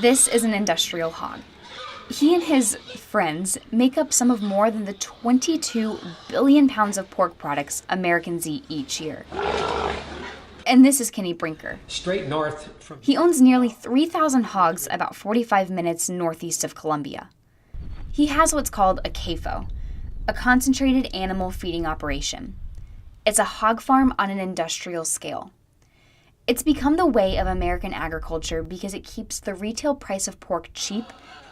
This is an industrial hog. He and his friends make up some of more than the 22 billion pounds of pork products Americans eat each year. And this is Kenny Brinker. Straight north from... He owns nearly 3,000 hogs about 45 minutes northeast of Columbia. He has what's called a CAFO, a concentrated animal feeding operation. It's a hog farm on an industrial scale. It's become the way of American agriculture because it keeps the retail price of pork cheap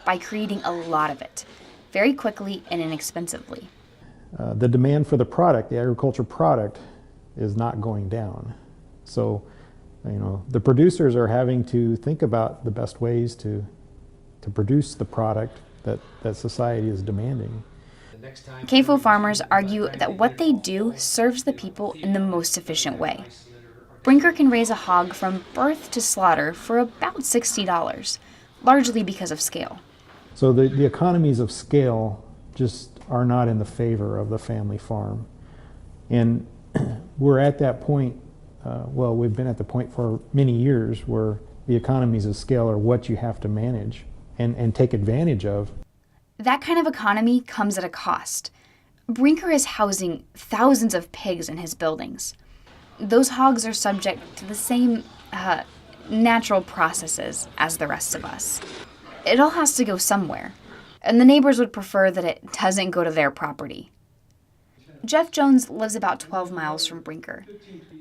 by creating a lot of it, very quickly and inexpensively. The demand for the product, the agriculture product, is not going down. So, the producers are having to think about the best ways to produce the product that society is demanding. CAFO farmers argue that what they do serves the people in the most efficient way. Brinker can raise a hog from birth to slaughter for about $60, largely because of scale. So the economies of scale just are not in the favor of the family farm. And we're at that point, we've been at the point for many years where the economies of scale are what you have to manage and take advantage of. That kind of economy comes at a cost. Brinker is housing thousands of pigs in his buildings. Those hogs are subject to the same natural processes as the rest of us. It all has to go somewhere, and the neighbors would prefer that it doesn't go to their property. Jeff Jones lives about 12 miles from Brinker,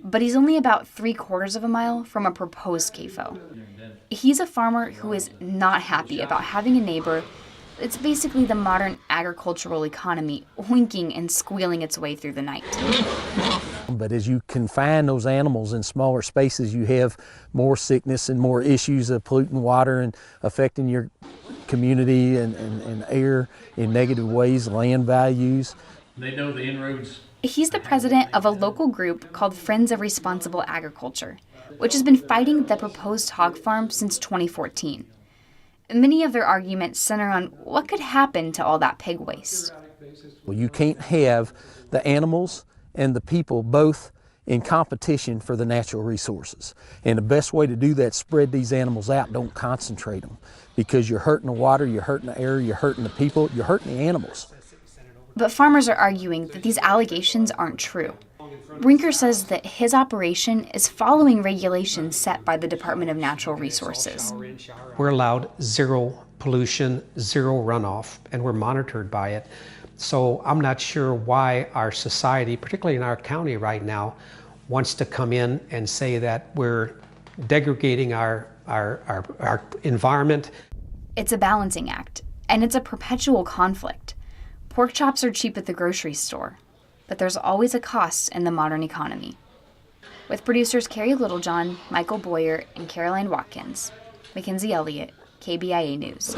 but he's only about 3/4 of a mile from a proposed CAFO. He's a farmer who is not happy about having a neighbor that's basically the modern agricultural economy winking and squealing its way through the night. But as you confine those animals in smaller spaces, you have more sickness and more issues of polluting water and affecting your community and air in negative ways, land values. They know the inroads. He's the president of a local group called Friends of Responsible Agriculture, which has been fighting the proposed hog farm since 2014. Many of their arguments center on what could happen to all that pig waste. Well, you can't have the animals and the people both in competition for the natural resources. And the best way to do that is spread these animals out, don't concentrate them. Because you're hurting the water, you're hurting the air, you're hurting the people, you're hurting the animals. But farmers are arguing that these allegations aren't true. Brinker says that his operation is following regulations set by the Department of Natural Resources. We're allowed zero pollution, zero runoff, and we're monitored by it. So I'm not sure why our society, particularly in our county right now, wants to come in and say that we're degrading our environment. It's a balancing act, and it's a perpetual conflict. Pork chops are cheap at the grocery store, but there's always a cost in the modern economy. With producers Carrie Littlejohn, Michael Boyer, and Caroline Watkins, Mackenzie Elliott, KBIA News.